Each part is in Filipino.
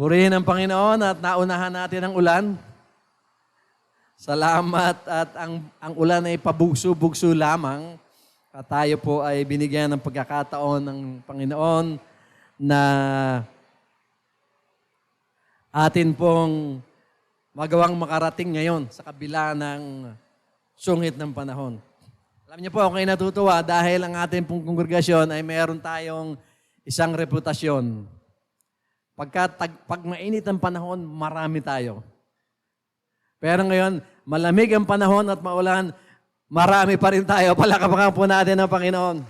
Purihin ang Panginoon at naunahan natin ang ulan. Salamat at ang ulan ay pabugso-bugso lamang. At tayo po ay binigyan ng pagkakataon ng Panginoon na atin pong magawang makarating ngayon sa kabila ng sungit ng panahon. Alam niyo po, ako ay natutuwa dahil ang ating pong kongregasyon ay meron tayong isang reputasyon. Pag mainit ang panahon, marami tayo. Pero ngayon, malamig ang panahon at maulan, marami pa rin tayo. Palakpakan po natin ang Panginoon.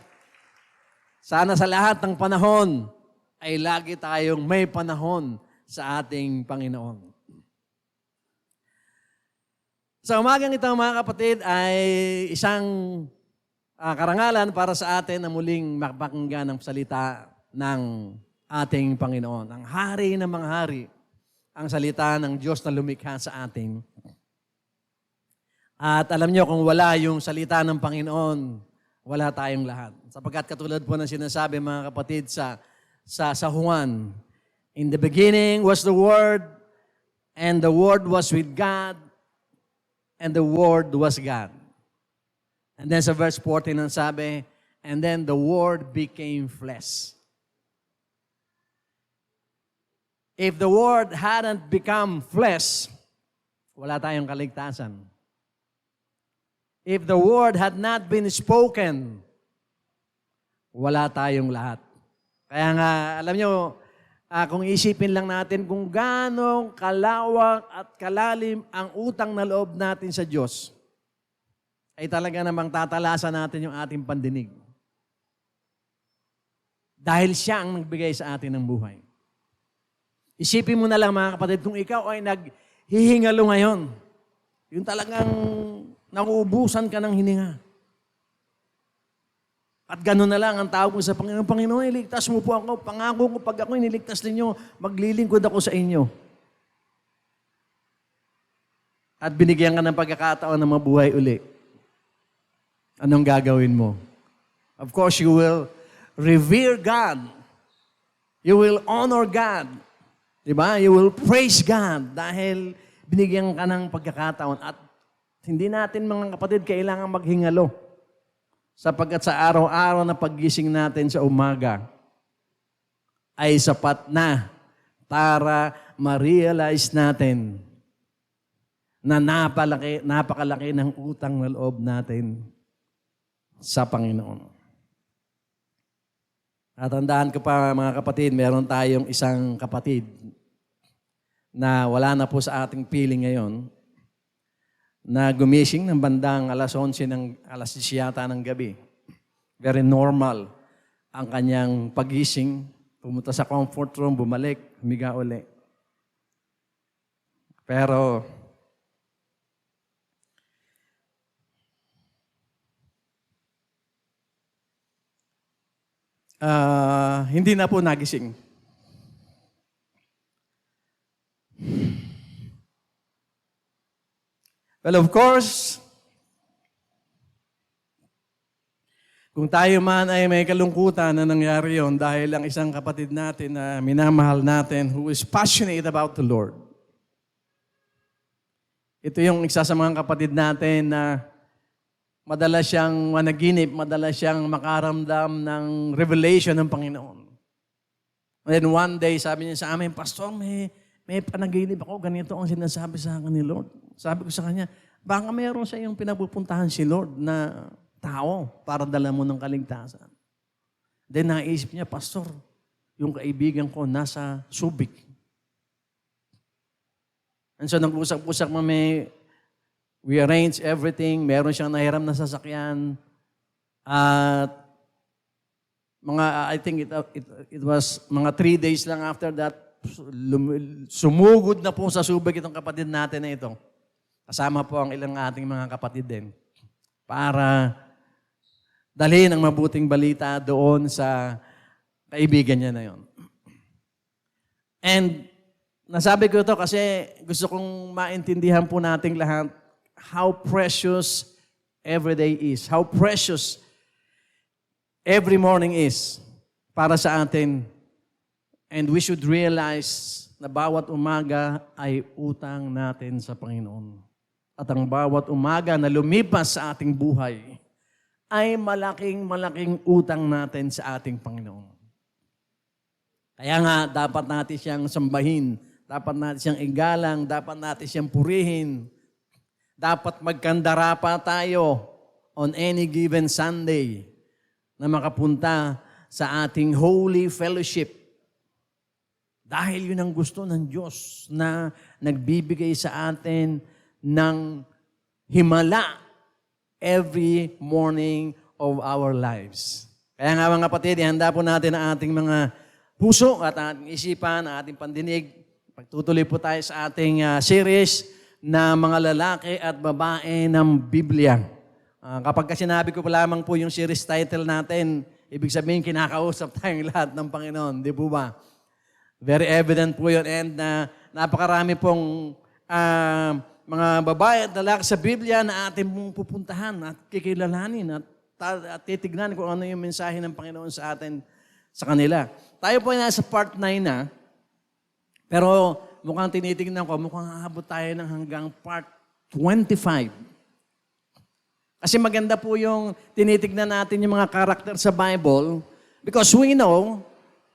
Sana sa lahat ng panahon ay lagi tayong may panahon sa ating Panginoon. Sa umagang ito mga kapatid ay isang karangalan para sa atin na muling makapakinggan ng salita ng ating Panginoon. Ang hari ng mga hari, ang salita ng Diyos na lumikha sa atin. At alam niyo kung wala yung salita ng Panginoon, wala tayong lahat. Sapagkat katulad po ng sinasabi mga kapatid sa Juan, in the beginning was the Word, and the Word was with God, and the Word was God. And then sa verse 14 ang sabi, and then the Word became flesh. If the Word hadn't become flesh, wala tayong kaligtasan. If the Word had not been spoken, wala tayong lahat. Kaya nga, alam nyo, kung isipin lang natin kung gaano kalawak at kalalim ang utang na loob natin sa Diyos, ay talaga namang tatalasan natin yung ating pandinig. Dahil siya ang nagbigay sa atin ng buhay. Isipin mo na lang mga kapatid, kung ikaw ay naghihingalo ngayon, yung talagang nauubusan ka ng hininga. At gano'n na lang ang tawag mo sa Panginoon, Panginoon, iligtas mo po ako. Pangako ko, pag ako iniligtas ninyo, maglilingkod ako sa inyo. At binigyan ka ng pagkakataon na mabuhay uli. Anong gagawin mo? Of course, you will revere God. You will honor God. Diba? You will praise God dahil binigyan ka ng pagkakataon. At hindi natin mga kapatid kailangan maghingalo. Sapagkat sa araw-araw na paggising natin sa umaga ay sapat na para ma-realize natin na napakalaki ng utang na loob natin sa Panginoon. At tandaan ko pa mga kapatid, meron tayong isang kapatid na wala na po sa ating piling ngayon na gumising ng bandang alas 10 yata ng gabi. Very normal ang kanyang pagising, pumunta sa comfort room, bumalik, humiga uli. Pero hindi na po nagising. Well, of course, kung tayo man ay may kalungkutan na nangyari yon dahil ang isang kapatid natin na minamahal natin who is passionate about the Lord. Ito yung isa sa mga kapatid natin na madalas siyang managinip, madalas siyang makaramdam ng revelation ng Panginoon. And then one day, sabi niya sa amin, Pastor, may panaginip ako, ganito ang sinasabi sa akin ni Lord. Sabi ko sa kanya, baka mayroon sa iyong pinapupuntahan si Lord na tao para dala mo ng kaligtasan. Then naisip niya, Pastor, yung kaibigan ko nasa Subic. And so nag-usap-usap we arrange everything. Meron siyang nahiram na sasakyan. At I think it was mga 3 days lang after that, sumugod na po sa Subic itong kapatid natin na ito. Kasama po ang ilang ating mga kapatid din. Para dalhin ang mabuting balita doon sa kaibigan niya na yon. And nasabi ko ito kasi gusto kong maintindihan po nating lahat how precious every day is. How precious every morning is para sa atin. And we should realize na bawat umaga ay utang natin sa Panginoon. At ang bawat umaga na lumipas sa ating buhay ay malaking utang natin sa ating Panginoon. Kaya nga, dapat natin siyang sambahin, dapat natin siyang igalang, dapat natin siyang purihin. Dapat magkandara pa tayo on any given Sunday na makapunta sa ating holy fellowship. Dahil yun ang gusto ng Diyos na nagbibigay sa atin ng himala every morning of our lives. Kaya nga mga kapatid, ihanda po natin ang ating mga puso at ating isipan, ating pandinig. Pagtutuloy po tayo sa ating series na mga lalaki at babae ng Biblia. Kapag sinabi ko pa lamang po yung series title natin, ibig sabihin kinakausap tayong lahat ng Panginoon. Di po ba? Very evident po yun. And napakarami pong mga babae at lalaki sa Biblia na ating pong pupuntahan at kikilalanin at titignan kung ano yung mensahe ng Panginoon sa atin, sa kanila. Tayo po ay nasa part 9 na, pero mukhang tinitignan ko, mukhang aabot tayo ng hanggang part 25. Kasi maganda po yung tinitignan natin yung mga karakter sa Bible because we know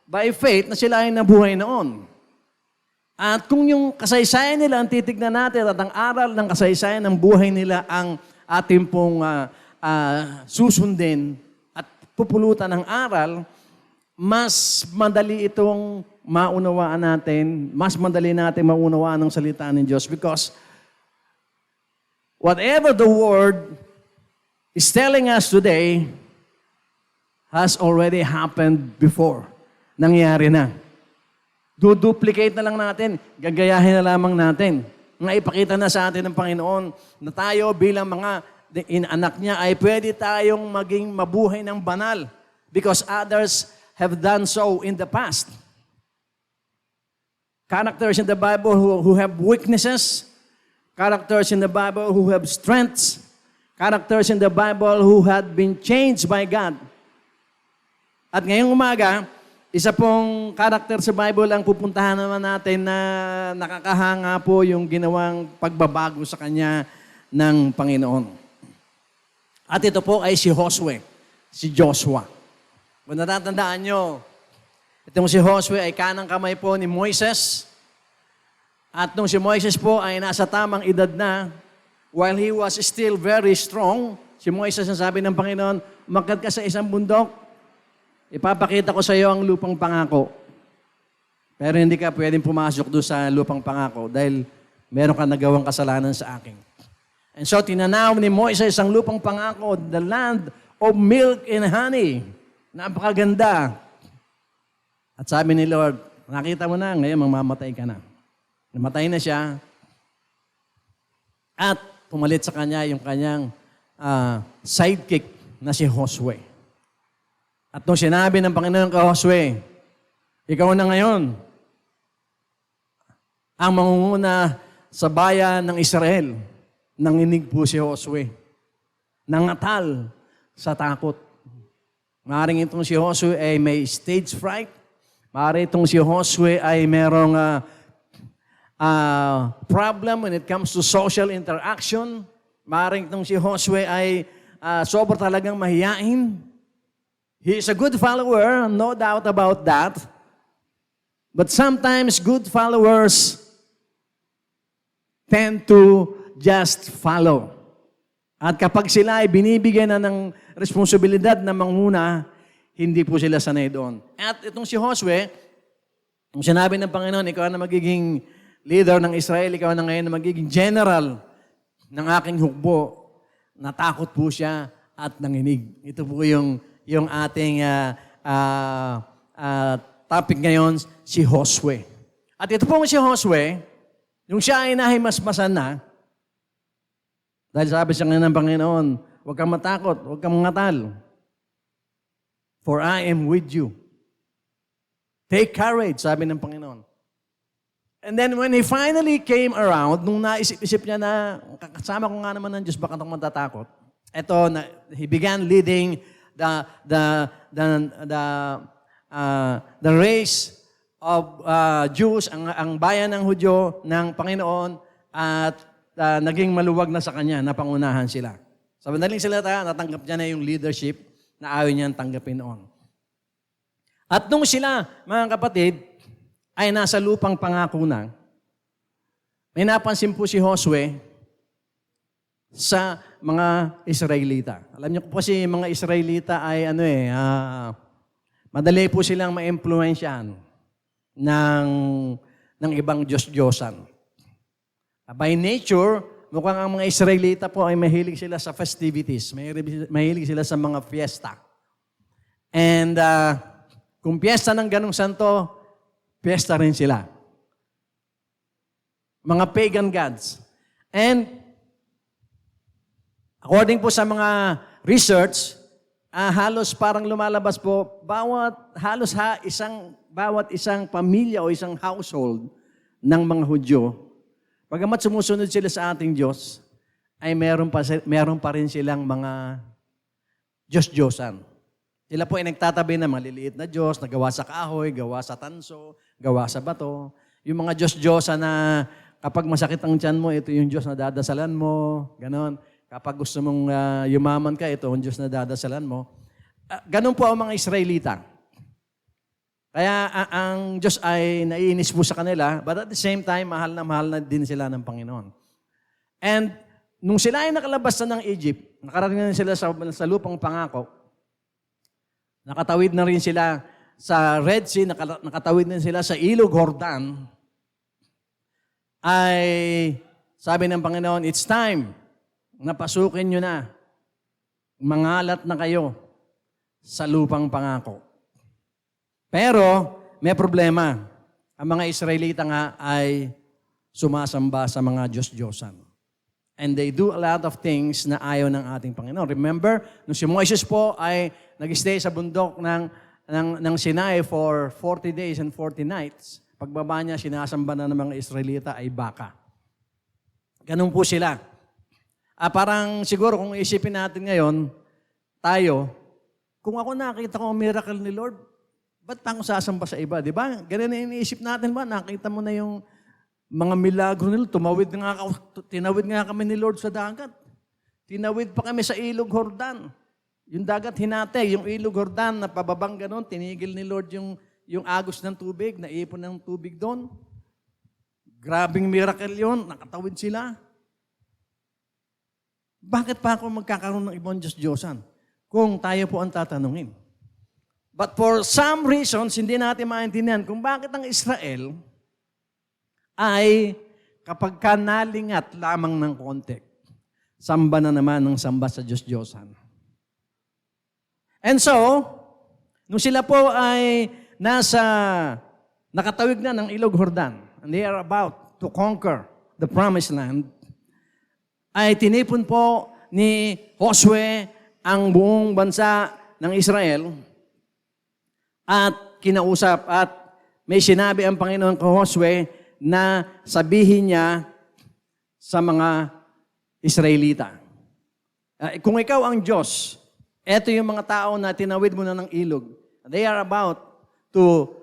by faith na sila ay nabuhay noon. At kung yung kasaysayan nila ang titignan natin at ang aral ng kasaysayan ng buhay nila ang ating pong susundin at pupulutan ng aral, mas madali itong maunawaan natin, mas madali natin maunawaan ang salita ng Diyos because whatever the Word is telling us today has already happened before. Nangyari na. Duplicate na lang natin, gagayahin na lamang natin. Ipakita na sa atin ng Panginoon na tayo bilang mga anak niya ay pwede tayong maging mabuhay ng banal because others have done so in the past. Characters in the Bible who have weaknesses, characters in the Bible who have strengths, characters in the Bible who had been changed by God. At ngayong umaga, isa pong karakter sa Bible ang pupuntahan naman natin na nakakahanga po yung ginawang pagbabago sa kanya ng Panginoon. At ito po ay si Josue, si Joshua. Kung natatandaan nyo, itong si Josue ay kanang kamay po ni Moises. At nung si Moises po ay nasa tamang edad na, while he was still very strong, si Moises ang sabi ng Panginoon, umakyat ka sa isang bundok, ipapakita ko sa iyo ang lupang pangako. Pero hindi ka pwedeng pumasok doon sa lupang pangako dahil meron ka nagawang kasalanan sa akin. And so, tinanaw ni Moises ang lupang pangako, the land of milk and honey. Napakaganda. At sabi ni Lord, nakita mo na, ngayon mamamatay ka na. Namatay na siya. At pumalit sa kanya yung kanyang sidekick na si Josue. At nung sinabi ng Panginoon kay Josue, ikaw na ngayon ang mangunguna sa bayan ng Israel. Nanginig po si Josue. Nangatal sa takot. Maaaring itong si Josue ay may stage fright. Maaaring itong si Josue ay merong problem when it comes to social interaction. Maaaring itong si Josue ay sobra talagang mahiyain. He is a good follower, no doubt about that. But sometimes good followers tend to just follow. At kapag sila ay binibigyan na ng responsibilidad na manguna, hindi po sila sanay doon. At itong si Josue, kung sinabi ng Panginoon, ikaw na magiging leader ng Israel, ikaw na ngayon na magiging general ng aking hukbo, natakot po siya at nanginig. Ito po yung ating topic ngayon, si Josue. At ito pong si Josue, yung siya ay nahimasmasan na, dahil sabi siya ngayon ng Panginoon, huwag kang matakot, huwag kang mangatal. For I am with you. Take courage, sabi ng Panginoon. And then when he finally came around, nung naisip-isip niya na, kasama ko nga naman ng Diyos, baka akong matatakot. Ito, he began leading the race of Jews, ang bayan ng Hudyo ng Panginoon at naging maluwag na sa Kanya, napangunahan sila. Sa madaling salita, natanggap niya na yung leadership na ayaw niyang tanggapin noon. At nung sila, mga kapatid, ay nasa lupang pangako na, may napansin po si Josue sa mga Israelita. Alam niyo po si mga Israelita ay madali po silang ma-impluensyahan ng ibang Diyos-Diyosan. By nature, mukhang ang mga Israelita po ay mahilig sila sa festivities. Mahilig sila sa mga fiesta. And kung fiesta ng ganong santo, fiesta rin sila. Mga pagan gods. And according po sa mga research, halos parang lumalabas po, bawat isang pamilya o isang household ng mga Hudyo, pagamat sumusunod sila sa ating Diyos, ay meron pa rin silang mga Diyos-Diyosan. Sila po ay nagtatabi ng maliliit na Diyos, na gawa sa kahoy, gawa sa tanso, gawa sa bato. Yung mga Diyos-Diyosan na kapag masakit ang tiyan mo, ito yung Diyos na dadasalan mo. Ganon. Kapag gusto mong yumaman ka, ito ang Diyos na dadasalan mo. Ganon po ang mga Israelita. Kaya ang Diyos ay naiinis po sa kanila, but at the same time, mahal na din sila ng Panginoon. And nung sila ay nakalabas na ng Egypt, nakarating na sila sa lupang pangako, nakatawid na rin sila sa Red Sea, nakatawid na sila sa Ilog Jordan, ay sabi ng Panginoon, it's time na pasukin nyo na, mangalat na kayo sa lupang pangako. Pero may problema. Ang mga Israelita nga ay sumasamba sa mga Diyos-Diyosan. And they do a lot of things na ayaw ng ating Panginoon. Remember, nung si Moises po ay nag-stay sa bundok ng Sinai for 40 days and 40 nights, pagbaba niya, sinasamba na ng mga Israelita ay baka. Ganun po sila. Parang siguro kung isipin natin ngayon, tayo, kung ako nakita ko ang miracle ni Lord, ba't pa ako sasamba sa iba? Di ba? Ganun na iniisip natin ba? Nakita mo na yung mga milagro nila. Tinawid nga kami ni Lord sa dagat. Tinawid pa kami sa Ilog Jordan. Yung dagat hinate, yung Ilog Jordan na pababang ganun, tinigil ni Lord yung agos ng tubig, naipon ng tubig doon. Grabing miracle yun, nakatawid sila. Bakit pa ako magkakaroon ng ibang Diyos-Diyosan? Kung tayo po ang tatanungin. But for some reasons, hindi natin maintindihan kung bakit ang Israel ay kapag nalingat lamang ng konti, samba na naman ng samba sa Diyos-Diyosan. And so, nung sila po ay nakatawid na ng Ilog Jordan, and they are about to conquer the Promised Land, ay tinipon po ni Josue ang buong bansa ng Israel at kinausap at may sinabi ang Panginoon kay Josue na sabihin niya sa mga Israelita. Kung ikaw ang Diyos, eto yung mga tao na tinawid mo na ng ilog. They are about to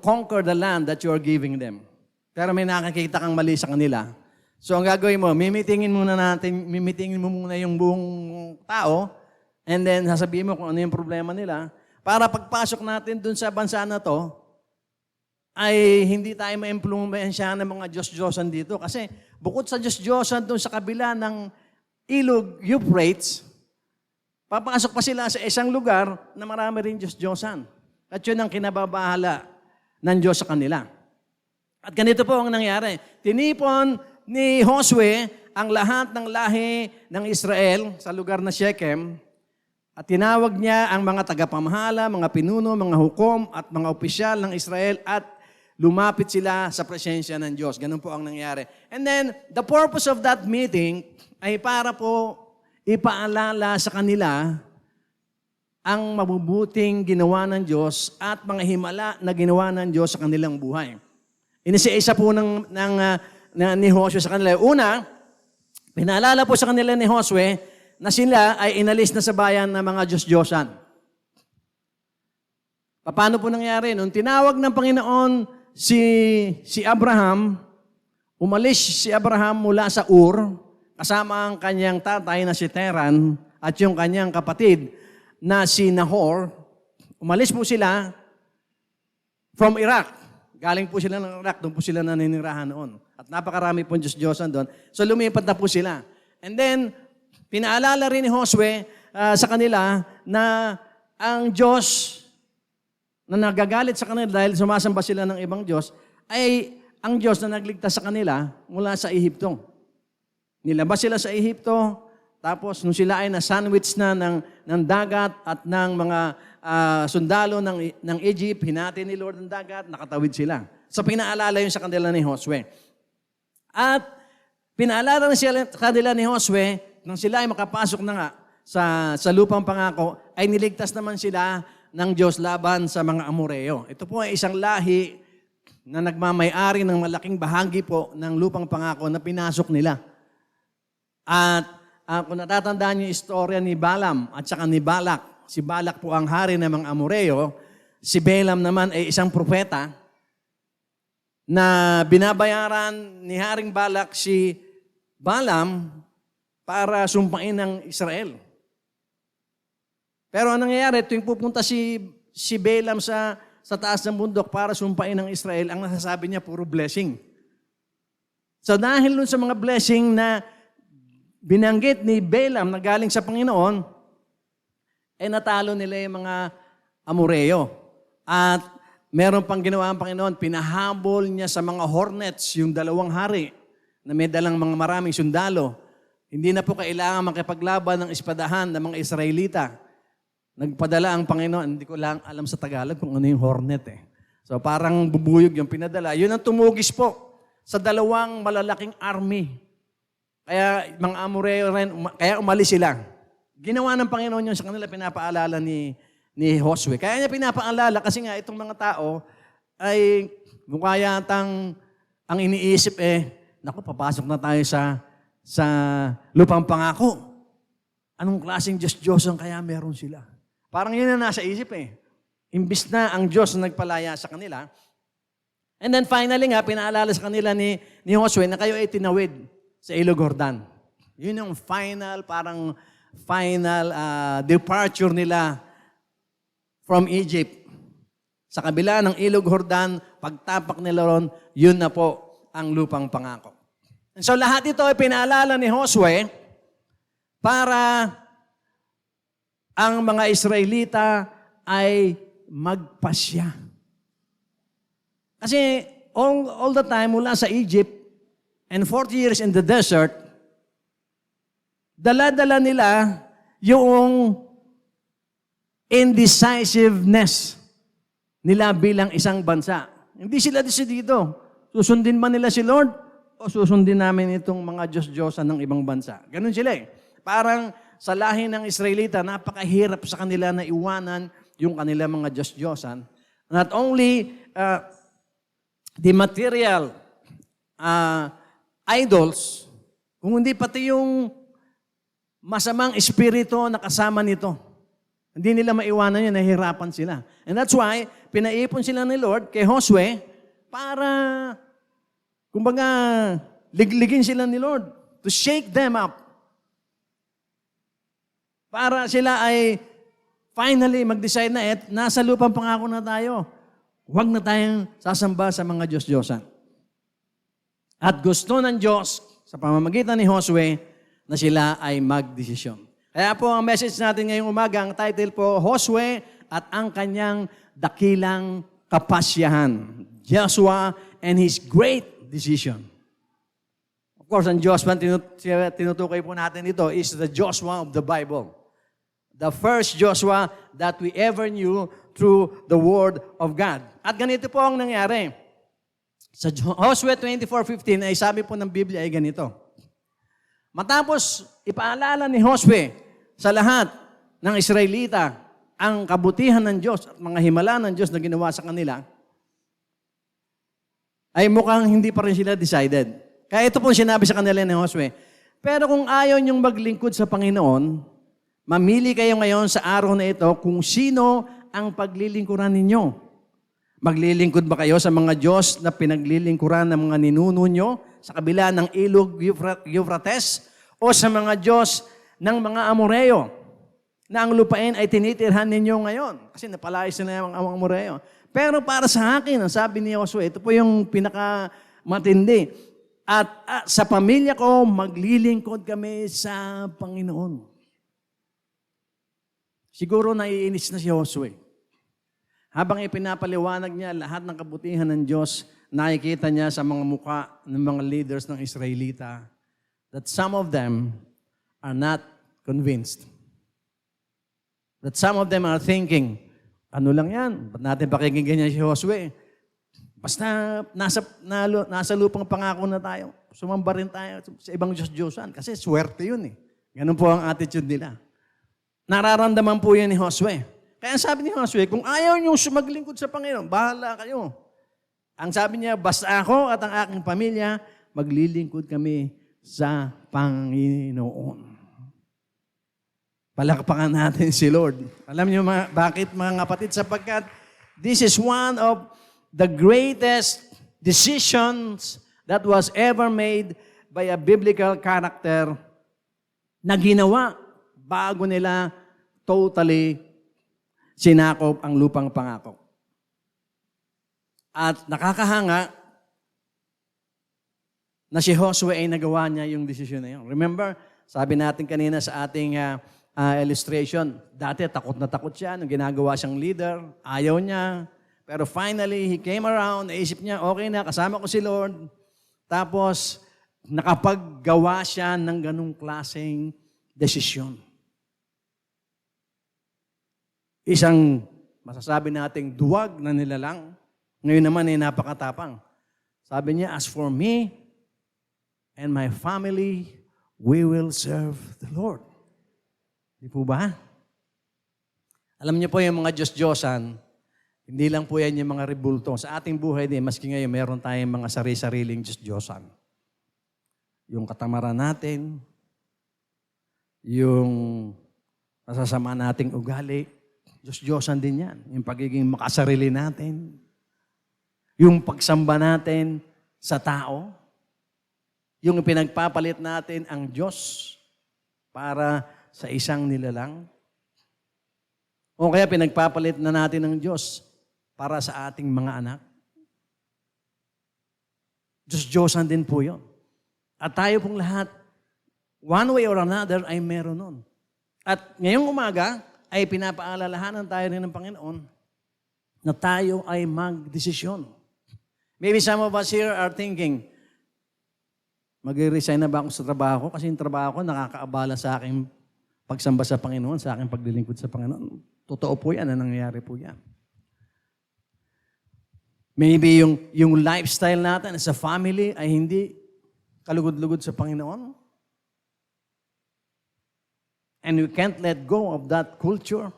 conquer the land that you are giving them. Pero may nakakita kang mali sa kanila. So ang gagawin mo, mimitingin mo muna yung buong tao, and then sasabihin mo kung ano yung problema nila, para pagpasok natin dun sa bansa na to, ay hindi tayo ma-impluwensyahan ng mga Diyos-Diyosan dito. Kasi bukod sa Diyos-Diyosan dun sa kabila ng Ilog Euphrates, papasok pa sila sa isang lugar na marami rin Diyos-Diyosan. At yun ang kinababahala ng Diyos sa kanila. At ganito po ang nangyari. Tinipon ni Josue ang lahat ng lahi ng Israel sa lugar na Shechem at tinawag niya ang mga tagapamahala, mga pinuno, mga hukom at mga opisyal ng Israel at lumapit sila sa presensya ng Diyos. Ganun po ang nangyari. And then, the purpose of that meeting ay para po ipaalala sa kanila ang mabubuting ginawa ng Diyos at mga himala na ginawa ng Diyos sa kanilang buhay. Inisa-isa po ni Josue sa kanila. Una, pinaalala po sa kanila ni Josue na sila ay inalis na sa bayan ng mga Diyos-Diyosan. Paano po nangyari? Nung tinawag ng Panginoon si Abraham, umalis si Abraham mula sa Ur, kasama ang kanyang tatay na si Teran at yung kanyang kapatid na si Nahor. Umalis po sila from Iraq. Galing po sila ng Iraq, doon po sila naninirahan noon. At napakarami po Diyos-Diyosan doon. So lumipat na po sila. And then, pinaalala rin ni Josue sa kanila na ang Diyos na nagagalit sa kanila dahil sumasamba sila ng ibang Diyos, ay ang Diyos na nagligtas sa kanila mula sa Ehipto. Nilabas sila sa Ehipto, tapos nung sila ay na-sandwich na ng dagat at ng mga sundalo ng Egypt, hinati ni Lord ng dagat, nakatawid sila. So pinaalala yun sa kanila ni Josue. At pinaalala na sila sa kanila ni Josue, nung sila ay makapasok na nga sa lupang pangako, ay niligtas naman sila ng Diyos laban sa mga Amoreo. Ito po ay isang lahi na nagmamay-ari ng malaking bahagi po ng lupang pangako na pinasok nila. At kung natatandaan niyo yung istorya ni Balaam at saka ni Balak, si Balak po ang hari ng mga Amoreo, si Balaam naman ay isang propeta na binabayaran ni Haring Balak si Balaam para sumpain ng Israel. Pero anong nangyayari, tuwing pupunta si Balaam sa taas ng bundok para sumpain ng Israel, ang nasasabi niya puro blessing. So dahil nun sa mga blessing na binanggit ni Balaam na galing sa Panginoon, ay natalo nila yung mga Amoreo. At meron pang ginawa ang Panginoon, pinahabol niya sa mga hornets, yung dalawang hari, na may dalang mga maraming sundalo. Hindi na po kailangan makipaglaban ng espadahan ng mga Israelita. Nagpadala ang Panginoon, hindi ko lang alam sa Tagalog kung ano yung hornet eh. So parang bubuyog yung pinadala. Yun ang tumugis po sa dalawang malalaking army. Kaya mga Amoreo rin, kaya umalis sila. Ginawa ng Panginoon yun sa kanila, pinapaalala ni Josue. Kaya niya pinapaalala kasi nga itong mga tao ay mukha yatang ang iniisip naku, papasok na tayo sa lupang pangako. Anong klaseng Diyos-Diyosan kaya meron sila? Parang yun na nasa isip Imbis na ang Diyos na nagpalaya sa kanila. And then finally nga, pinaalala sa kanila ni Josue na kayo ay tinawid sa Ilog Jordan. Yun yung final departure nila from Egypt. Sa kabila ng Ilog Jordan, pagtapak nila ron, yun na po ang lupang pangako. And so lahat ito ay pinaalala ni Josue para ang mga Israelita ay magpasya. Kasi all the time mula sa Egypt and 40 years in the desert, dala-dala nila yung indecisiveness nila bilang isang bansa. Hindi sila desidido. Susundin ba nila si Lord o susundin namin itong mga Diyos-Diyosan ng ibang bansa? Ganun sila Parang sa lahi ng Israelita, napakahirap sa kanila na iwanan yung kanila mga Diyos-Diyosan. Not only the material idols, kung hindi pati yung masamang espiritu na kasama nito. Hindi nila maiwanan yun, nahihirapan sila. And that's why, pinaipon sila ni Lord kay Josue para, kumbaga, ligligin sila ni Lord to shake them up. Para sila ay finally mag-decide na nasa lupang pangako na tayo. Huwag na tayong sasamba sa mga Diyos-Diyosan. At gusto ng Diyos, sa pamamagitan ni Josue, na sila ay magdesisyon. Kaya po ang message natin ngayong umaga, ang title po, Josue at ang kanyang dakilang kapasyahan. Joshua and his great decision. Of course, ang Joshua tinutukoy po natin ito is the Joshua of the Bible. The first Joshua that we ever knew through the Word of God. At ganito po ang nangyari. Sa Joshua 24:15 ay sabi po ng Biblia ay ganito. Matapos ipaalala ni Josue sa lahat ng Israelita ang kabutihan ng Diyos at mga himala ng Diyos na ginawa sa kanila, ay mukhang hindi pa rin sila decided. Kaya ito po sinabi sa kanila ni Josue, pero kung ayaw niyong maglingkod sa Panginoon, mamili kayo ngayon sa araw na ito kung sino ang paglilingkuran ninyo? Maglilingkod ba kayo sa mga Diyos na pinaglilingkuran ng mga ninuno nyo sa kabila ng ilog Euphrates o sa mga Diyos ng mga Amoreo na ang lupain ay tinitirhan ninyo ngayon? Kasi napalayas na yung Amoreo. Pero para sa akin, ang sabi ni Josue, ito po yung pinakamatindi. At sa pamilya ko, maglilingkod kami sa Panginoon. Siguro naiinis na si Josue. Habang ipinapaliwanag niya lahat ng kabutihan ng Diyos, nakikita niya sa mga muka ng mga leaders ng Israelita that some of them are not convinced. That some of them are thinking, ano lang yan? Ba't natin pakikinggan niya si Josue? Basta nasa lupang pangako na tayo. Sumamba rin tayo sa ibang Diyos-Diyosan. Kasi swerte yun eh. Ganun po ang attitude nila. Nararamdaman po yan ni Josue. Kaya sabi ni Josue, kung ayaw niyong sumaglingkod sa Panginoon, bahala kayo. Ang sabi niya, basta ako at ang aking pamilya, maglilingkod kami sa Panginoon. Palakpakan natin si Lord. Alam niyo bakit mga kapatid? Sapagkat this is one of the greatest decisions that was ever made by a biblical character na ginawa bago nila totally sinakop ang lupang pangako. At nakakahanga na si Josue ay nagawa niya yung desisyon na yun. Remember, sabi natin kanina sa ating illustration, dati takot na takot siya nung ginagawa siyang leader, ayaw niya. Pero finally, he came around, naisip niya, okay na, kasama ko si Lord. Tapos, nakapaggawa siya ng ganung klaseng desisyon. Isang masasabi nating duwag na nilalang, ngayon naman ay napakatapang. Sabi niya, as for me and my family, we will serve the Lord. Di po ba? Alam niyo po yung mga Diyos-Diyosan, hindi lang po yan yung mga rebulto. Sa ating buhay din, maski ngayon, meron tayong mga sari-sariling Diyos-Diyosan. Yung katamaran natin, yung masasama nating ugali, Diyos-Diyosan din yan. Yung pagiging makasarili natin, yung pagsamba natin sa tao, yung pinagpapalit natin ang Diyos para sa isang nilalang, o kaya pinagpapalit na natin ang Diyos para sa ating mga anak. Diyos-Diyosan din po yun. At tayo pong lahat, one way or another, ay meron nun. At ngayong umaga, ay pinapaalalahanan tayo rin ng Panginoon na tayo ay magdesisyon. Maybe some of us here are thinking, mag-resign na ba ako sa trabaho? Kasi yung trabaho ko nakakaabala sa aking pagsamba sa Panginoon, sa aking paglilingkod sa Panginoon. Totoo po yan, nangyayari po yan. Maybe yung lifestyle natin as a family ay hindi kalugod-lugod sa Panginoon. And we can't let go of that culture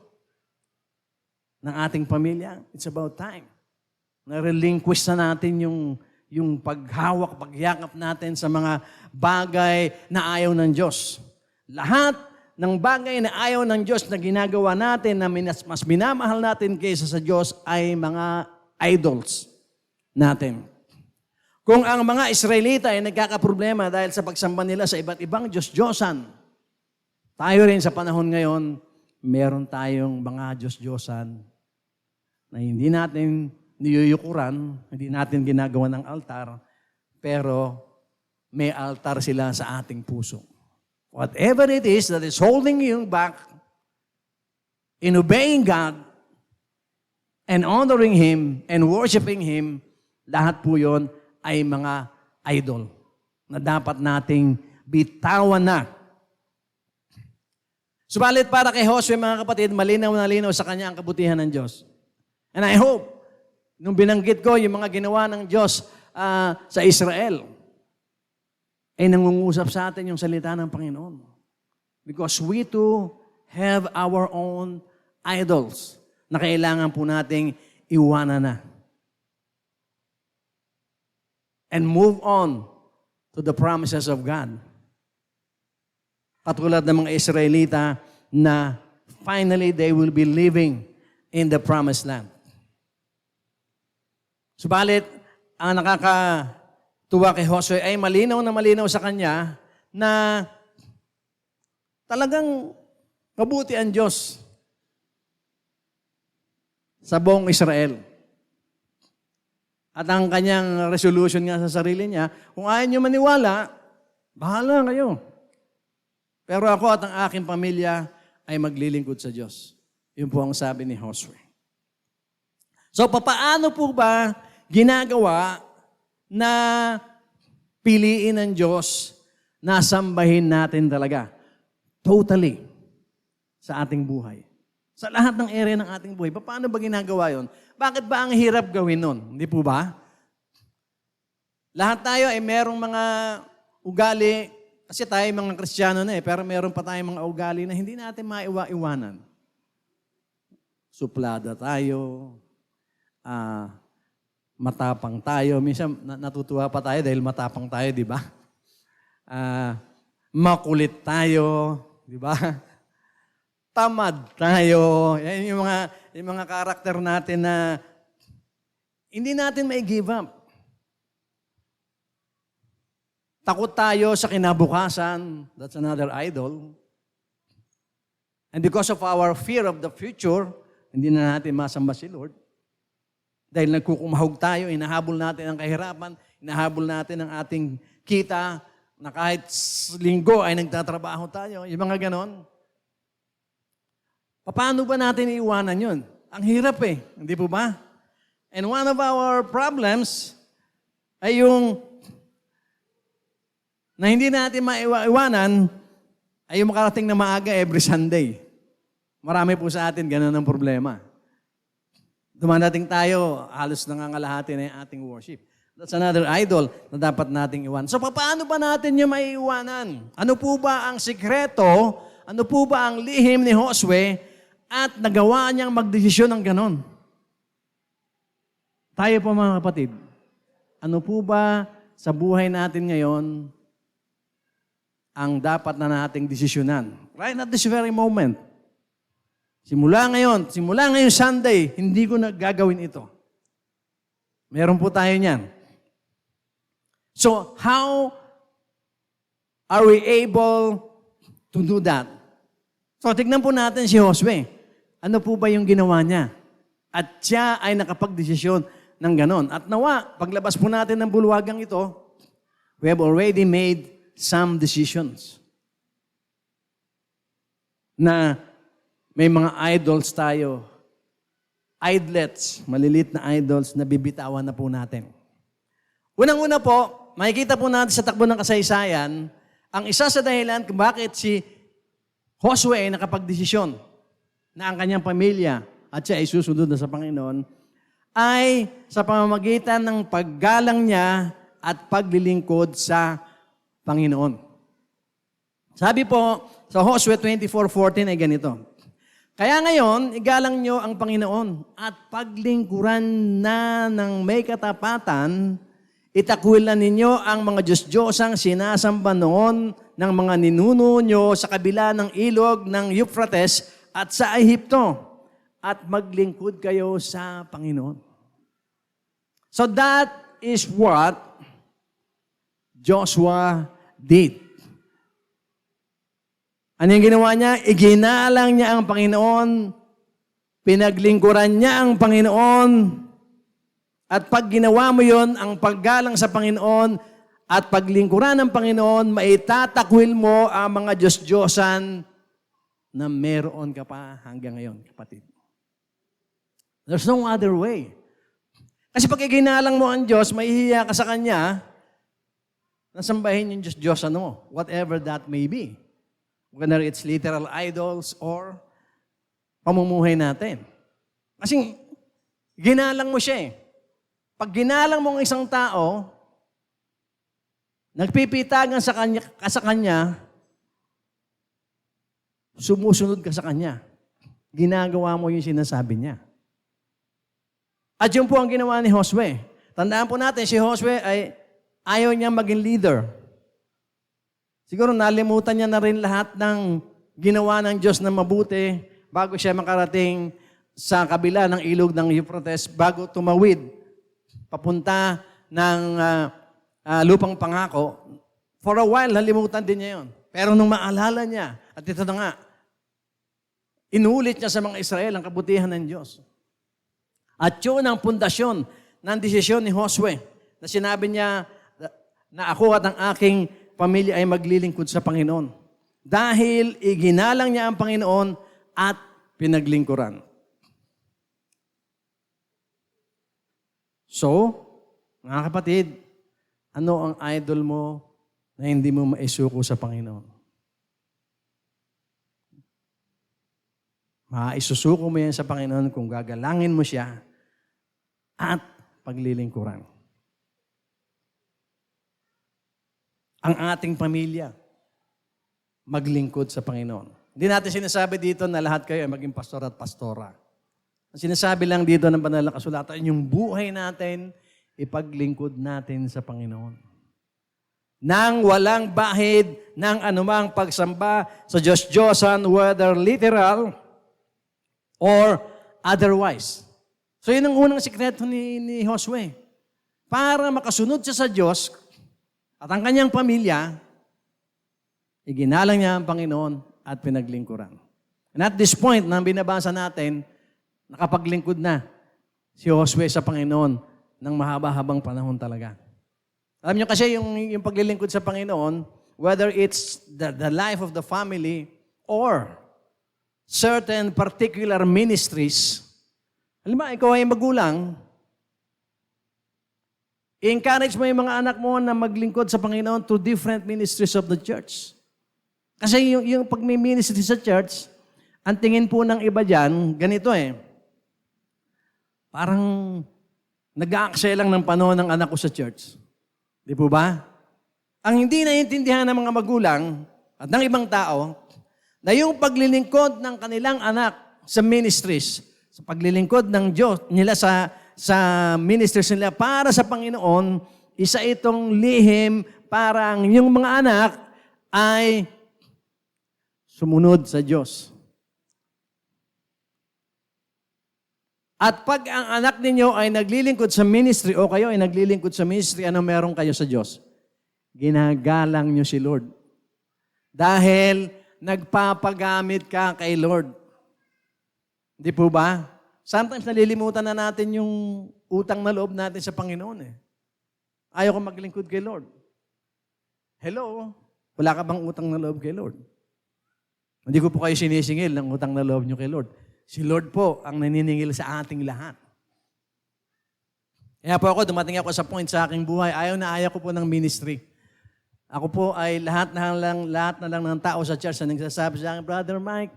ng ating pamilya. It's about time. Na-relinquish na natin yung paghawak, pagyakap natin sa mga bagay na ayaw ng Diyos. Lahat ng bagay na ayaw ng Diyos na ginagawa natin, na mas minamahal natin kaysa sa Diyos, ay mga idols natin. Kung ang mga Israelita ay nagkakaproblema dahil sa pagsamba nila sa iba't ibang Diyos-Diyosan, tayo rin sa panahon ngayon, meron tayong mga Diyos-Diyosan na hindi natin niyuyukuran, hindi natin ginagawa ng altar, pero may altar sila sa ating puso. Whatever it is that is holding you back in obeying God and honoring Him and worshiping Him, lahat po yon ay mga idol na dapat nating bitawan na. Subalit para kay Josue, mga kapatid, malinaw na linaw sa kanya ang kabutihan ng Diyos. And I hope, nung binanggit ko yung mga ginawa ng Diyos sa Israel, ay nangungusap sa atin yung salita ng Panginoon. Because we too have our own idols na kailangan po nating iwanan na. And move on to the promises of God. Katulad ng mga Israelita na finally they will be living in the promised land. Subalit, ang nakakatuwa kay Josue ay malinaw na malinaw sa kanya na talagang mabuti ang Diyos sa buong Israel. At ang kanyang resolution nga sa sarili niya, kung ayaw niyo maniwala, bahala kayo. Pero ako at ang aking pamilya ay maglilingkod sa Diyos. Yun po ang sabi ni Josue. So, papaano po ba ginagawa na piliin ng Diyos na sambahin natin talaga? Totally. Sa ating buhay. Sa lahat ng area ng ating buhay. Paano ba ginagawa yon? Bakit ba ang hirap gawin nun? Hindi po ba? Lahat tayo ay merong mga ugali, kasi tayo mga Kristiyano na pero meron pa tayong mga ugali na hindi natin maiwa-iwanan. Suplada tayo, matapang tayo. Minsan natutuwa pa tayo dahil matapang tayo, di ba? Makulit tayo, di ba? Tamad tayo. Yan yung mga karakter natin na hindi natin may give up. Takot tayo sa kinabukasan. That's another idol. And because of our fear of the future, hindi na natin masamba si Lord. Dahil nagkukumahog tayo, inahabol natin ang kahirapan, inahabol natin ang ating kita, na kahit linggo ay nagtatrabaho tayo. Yung mga ganon. Paano ba natin iiwanan yun? Ang hirap hindi po ba? And one of our problems ay yung na hindi natin maiwanan ay yung makarating na maaga every Sunday. Marami po sa atin ganun ang problema. Dumadating tayo, halos nangangalahati na yung ating worship. That's another idol na dapat nating iwan. So paano ba natin yung maiiwanan? Ano po ba ang sikreto? Ano po ba ang lihim ni Josue at nagawa niyang magdesisyon ng ganon? Tayo po mga kapatid, ano po ba sa buhay natin ngayon ang dapat na nating desisyonan? Right at this very moment. Simula ngayon Sunday, hindi ko na gagawin ito. Meron po tayo niyan. So, how are we able to do that? So, tignan po natin si Josue. Ano po ba yung ginawa niya? At siya ay nakapagdesisyon ng ganon. At nawa, paglabas po natin ng bulwagang ito, we have already made some decisions. Na may mga idols tayo. Idlets, malilit na idols na bibitawan na po natin. Unang-una po, makikita po natin sa takbo ng kasaysayan, ang isa sa dahilan kung bakit si Josue ay nakapagdesisyon na ang kanyang pamilya at siya ay susunod na sa Panginoon, ay sa pamamagitan ng paggalang niya at paglilingkod sa Panginoon. Sabi po sa Josue 24:14 ay ganito, kaya ngayon, igalang nyo ang Panginoon at paglingkuran na ng may katapatan, itakwilan ninyo ang mga Diyos-Diyosang sinasamba noon ng mga ninuno nyo sa kabila ng ilog ng Euphrates at sa Ehipto, at maglingkod kayo sa Panginoon. So that is what Joshua did. Ano yung ginawa niya? Iginalang niya ang Panginoon, pinaglingkuran niya ang Panginoon, at pag ginawa mo yon, ang paggalang sa Panginoon at paglingkuran ng Panginoon, maitatakwil mo ang mga Diyos-Diyosan na meron ka pa hanggang ngayon, kapatid. There's no other way. Kasi pag iginalang mo ang Diyos, mahihiya ka sa Kanya, nasambahin yung Diyos-Diyosan mo, whatever that may be. Whether it's literal idols or pamumuhay natin. Kasi ginalang mo siya . Pag ginalang mo ang isang tao, nagpipitagan sa kanya, sumusunod ka sa kanya. Ginagawa mo yung sinasabi niya. At yun po ang ginawa ni Josue. Tandaan po natin, si Josue ay ayaw niya maging leader. Siguro nalimutan niya na rin lahat ng ginawa ng Diyos na mabuti bago siya makarating sa kabila ng ilog ng Euphrates bago tumawid papunta ng lupang pangako. For a while, nalimutan din niya yun. Pero nung maalala niya, at ito na nga, inulit niya sa mga Israel ang kabutihan ng Diyos. At yun ang pundasyon ng desisyon ni Josue na sinabi niya na ako at ang aking pamilya ay maglilingkod sa Panginoon. Dahil iginalang niya ang Panginoon at pinaglingkuran. So, mga kapatid, ano ang idol mo na hindi mo maisuko sa Panginoon? Maisusuko mo yan sa Panginoon kung gagalangin mo siya at paglilingkuran. Ang ating pamilya, maglingkod sa Panginoon. Hindi natin sinasabi dito na lahat kayo ay maging pastor at pastora. Ang sinasabi lang dito ng banal na kasulatan, yung buhay natin, ipaglingkod natin sa Panginoon. Nang walang bahid ng anumang pagsamba sa Diyos-Diyosan, whether literal or otherwise. So yun ang unang sikreto ni Josue. Para makasunod siya sa Diyos at ang kanyang pamilya, iginalang niya ang Panginoon at pinaglingkuran. And at this point, nang binabasa natin, nakapaglingkod na si Josue sa Panginoon ng mahaba-habang panahon talaga. Alam niyo kasi yung paglilingkod sa Panginoon, whether it's the life of the family or certain particular ministries, alam mo, ikaw ay magulang, i-encourage mo yung mga anak mo na maglingkod sa Panginoon to different ministries of the church. Kasi yung pag may ministry sa church, ang tingin po ng iba dyan, ganito parang nag-aaksaya lang ng panahon ng anak ko sa church. Di po ba? Ang hindi naiintindihan ng mga magulang at ng ibang tao, na yung paglilingkod ng kanilang anak sa ministries, sa paglilingkod ng Diyos nila sa ministries nila para sa Panginoon, isa itong lihim parang yung mga anak ay sumunod sa Diyos. At pag ang anak ninyo ay naglilingkod sa ministry o kayo ay naglilingkod sa ministry, ano meron kayo sa Diyos? Ginagalang nyo si Lord. Dahil nagpapagamit ka kay Lord. Hindi po ba? Sometimes nalilimutan na natin yung utang na loob natin sa Panginoon . Ayaw ko maglingkod kay Lord. Hello? Wala ka bang utang na loob kay Lord? Hindi ko po kayo sinisingil ng utang na loob nyo kay Lord. Si Lord po ang naniningil sa ating lahat. Kaya po ako, dumating ako sa point sa aking buhay, ayaw ko po ng ministry. Ako po ay lahat na lang ng tao sa church na nagsasabi sa akin, Brother Mike,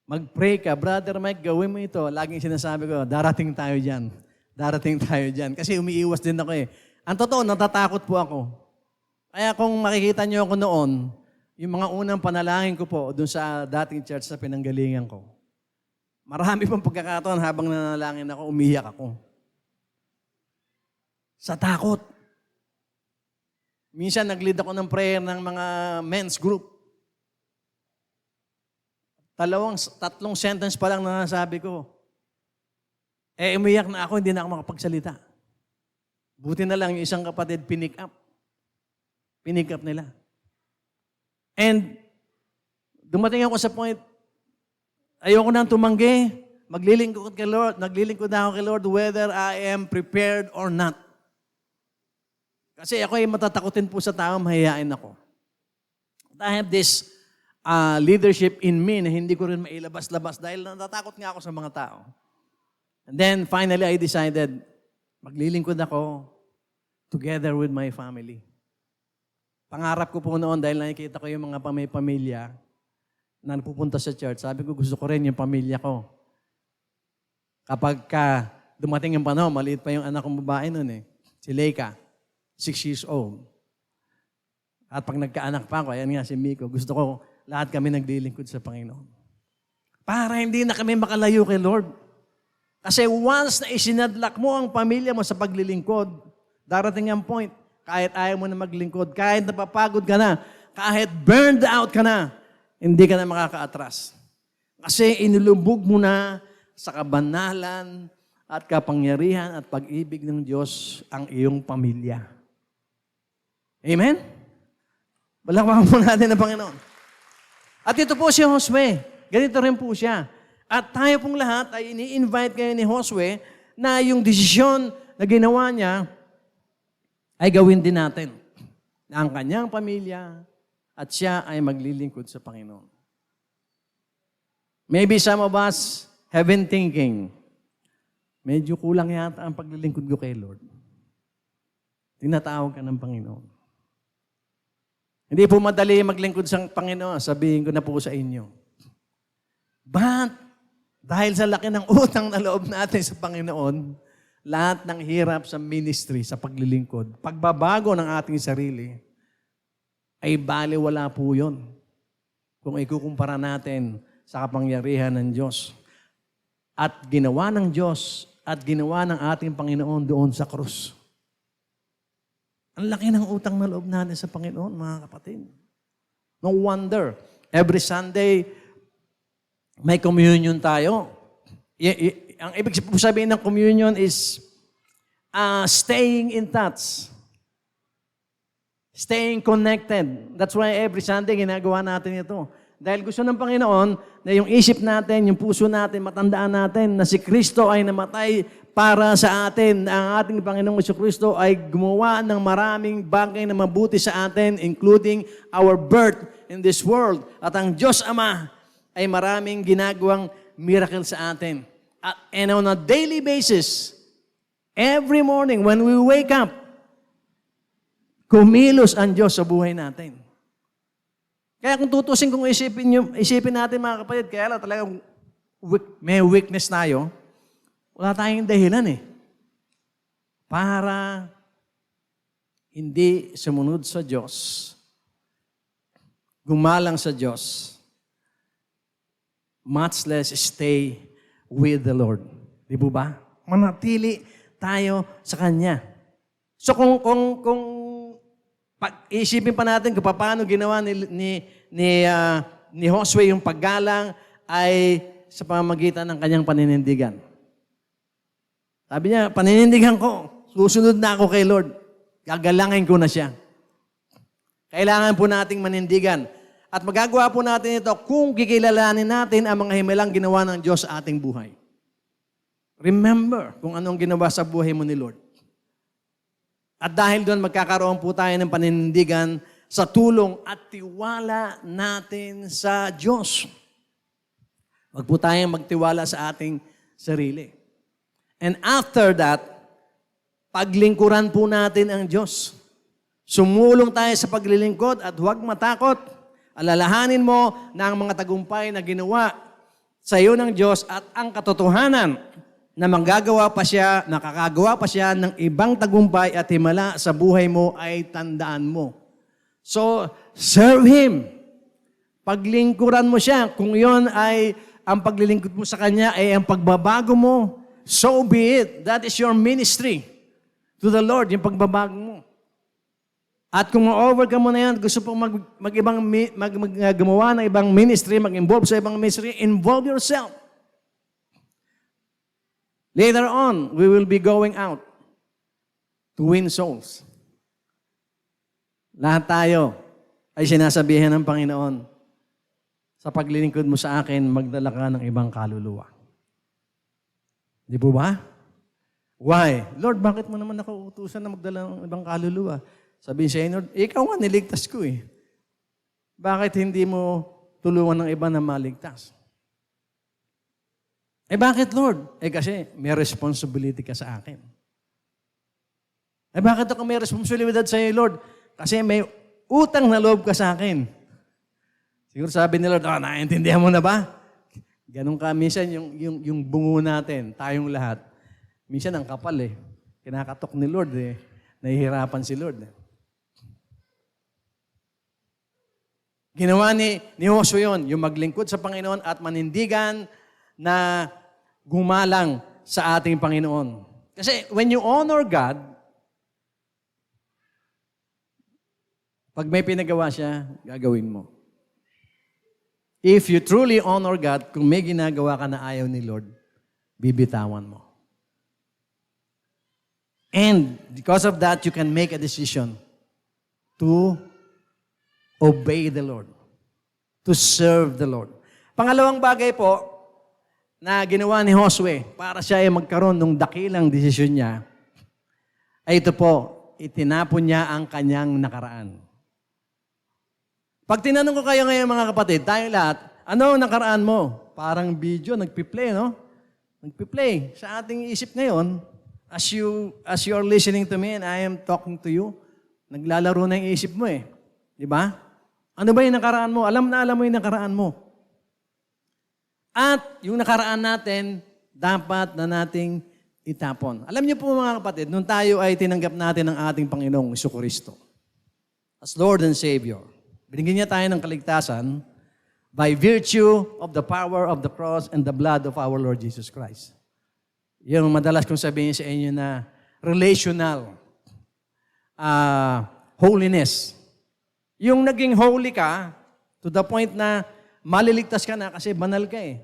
mag-pray ka. Brother Mike, gawin mo ito. Laging sinasabi ko, darating tayo dyan. Darating tayo dyan. Kasi umiiwas din ako . Ang totoo, natatakot po ako. Kaya kung makikita niyo ako noon, yung mga unang panalangin ko po doon sa dating church sa pinanggalingan ko, marami pong pagkakataon habang nanalangin ako, umiyak ako. Sa takot. Minsan nag-lead ako ng prayer ng mga men's group. 3 sentence pa lang na nasabi ko. Umiyak na ako, hindi na ako makapagsalita. Buti na lang yung isang kapatid, pinick up. Pinick up nila. And dumating ako sa point, ayoko nang tumanggi. Maglilingkod na ako kay Lord whether I am prepared or not. Kasi ako ay matatakotin po sa tao, mahihain ako. I have this leadership in me na hindi ko rin mailabas-labas dahil natatakot nga ako sa mga tao. And then finally I decided, maglilingkod ako together with my family. Pangarap ko po noon dahil nakikita ko yung mga pamilya na pupunta sa church. Sabi ko, gusto ko rin yung pamilya ko. Kapag dumating yung panahon, maliit pa yung anak kong babae noon si Leica, 6 years old. At pag nagkaanak pa ako, ayan nga si Miko, gusto ko lahat kami naglilingkod sa Panginoon. Para hindi na kami makalayo kay Lord. Kasi once na isinadlak mo ang pamilya mo sa paglilingkod, darating ang point, kahit ayaw mo na maglingkod, kahit napapagod ka na, kahit burned out ka na, hindi ka na makakaatras. Kasi inilubog mo na sa kabanalan at kapangyarihan at pag-ibig ng Diyos ang iyong pamilya. Amen? Balakpakan po natin ang Panginoon. At ito po si Josue. Ganito rin po siya. At tayo pong lahat ay ini-invite kayo ni Josue na yung desisyon na ginawa niya ay gawin din natin. Na ang kanyang pamilya at siya ay maglilingkod sa Panginoon. Maybe some of us have been thinking, medyo kulang yata ang paglilingkod ko kay Lord. Tinatawag ka ng Panginoon. Hindi po madali maglingkod sa Panginoon, sabihin ko na po sa inyo. But, dahil sa laki ng utang na loob natin sa Panginoon, lahat ng hirap sa ministry, sa paglilingkod, pagbabago ng ating sarili, ay baliwala po yun. Kung ikukumpara natin sa kapangyarihan ng Diyos. At ginawa ng Diyos at ginawa ng ating Panginoon doon sa krus. Ang laki ng utang na loob natin sa Panginoon, mga kapatid. No wonder, every Sunday, may communion tayo. Ang ibig sabihin ng communion is staying in touch. Staying connected. That's why every Sunday ginagawa natin ito. Dahil gusto ng Panginoon na yung isip natin, yung puso natin, matandaan natin na si Kristo ay namatay para sa atin. Ang ating Panginoong Kristo ay gumawa ng maraming bagay na mabuti sa atin, including our birth in this world. At ang Diyos Ama ay maraming ginagawang miracle sa atin. And on a daily basis, every morning when we wake up, kumilos ang Diyos sa buhay natin. Kaya kung tutusin kung isipin natin mga kapatid, kaya lang talagang may weakness tayo, wala tayong dahilan para hindi sumunod sa Diyos, gumalang sa Diyos, much less stay with the Lord. Di po ba? Manatili tayo sa Kanya. So kung isipin pa natin kung paano ginawa ni Josue yung paggalang ay sa pamamagitan ng kanyang paninindigan. Sabi niya, paninindigan ko, susunod na ako kay Lord. Gagalangin ko na siya. Kailangan po nating manindigan. At magagawa po natin ito kung kikilalanin natin ang mga himalang ginawa ng Diyos sa ating buhay. Remember kung anong ginawa sa buhay mo ni Lord. At dahil doon, magkakaroon po tayo ng paninindigan sa tulong at tiwala natin sa Diyos. Wag po tayong magtiwala sa ating sarili. And after that, paglingkuran po natin ang Diyos. Sumulong tayo sa paglilingkod at huwag matakot. Alalahanin mo na ang mga tagumpay na ginawa sa iyo ng Diyos at ang katotohanan na makakagawa pa siya ng ibang tagumpay at himala sa buhay mo ay tandaan mo. So, serve Him. Paglingkuran mo siya. Kung yon ay ang paglilingkod mo sa Kanya ay ang pagbabago mo, so be it. That is your ministry to the Lord, yung pagbabago mo. At kung ma-overcome mo na yan, gusto pong gumawa ng ibang ministry, mag-involve sa ibang ministry, involve yourself. Later on, we will be going out to win souls. Lahat tayo ay sinasabihan ng Panginoon, sa paglilingkod mo sa akin, magdala ka ng ibang kaluluwa. Di po ba? Why? Lord, bakit mo naman ako utusan na magdala ng ibang kaluluwa? Sabihin sa Lord, ikaw nga niligtas ko eh. Bakit hindi mo tulungan ng iba na maligtas? Bakit Lord? Kasi may responsibility ka sa akin. Bakit ako may responsibilidad sa iyo, Lord? Kasi may utang na loob ka sa akin. Siguro sabi ni Lord, naiintindihan mo na ba? Ganun ka, minsan yung bungo natin, tayong lahat. Minsan ang kapal Kinakatok ni Lord Nahihirapan si Lord Ginawa ni Josue yun, yung maglingkod sa Panginoon at manindigan na gumalang sa ating Panginoon. Kasi when you honor God, pag may pinagawa siya, gagawin mo. If you truly honor God, kung may ginagawa ka na ayaw ni Lord, bibitawan mo. And because of that, you can make a decision to obey the Lord, to serve the Lord. Pangalawang bagay po na ginawa ni Josue para siya ay magkaroon ng dakilang desisyon niya, ay ito po, itinapon niya ang kanyang nakaraan. Pag tinanong ko kayo ngayon mga kapatid, tayo lahat, ano ang nakaraan mo? Parang video, nagpi-play, no? Nagpi-play. Sa ating isip ngayon, as you are listening to me and I am talking to you, naglalaro na yung isip mo eh. Di ba? Ano ba yung nakaraan mo? Alam mo yung nakaraan mo. At yung nakaraan natin, dapat na nating itapon. Alam niyo po mga kapatid, nung tayo ay tinanggap natin ang ating Panginoong Jesucristo as Lord and Savior, binigyan niya tayo ng kaligtasan by virtue of the power of the cross and the blood of our Lord Jesus Christ. Yung madalas kong sabihin sa inyo na relational holiness. Yung naging holy ka to the point na maliligtas ka na kasi banal ka eh.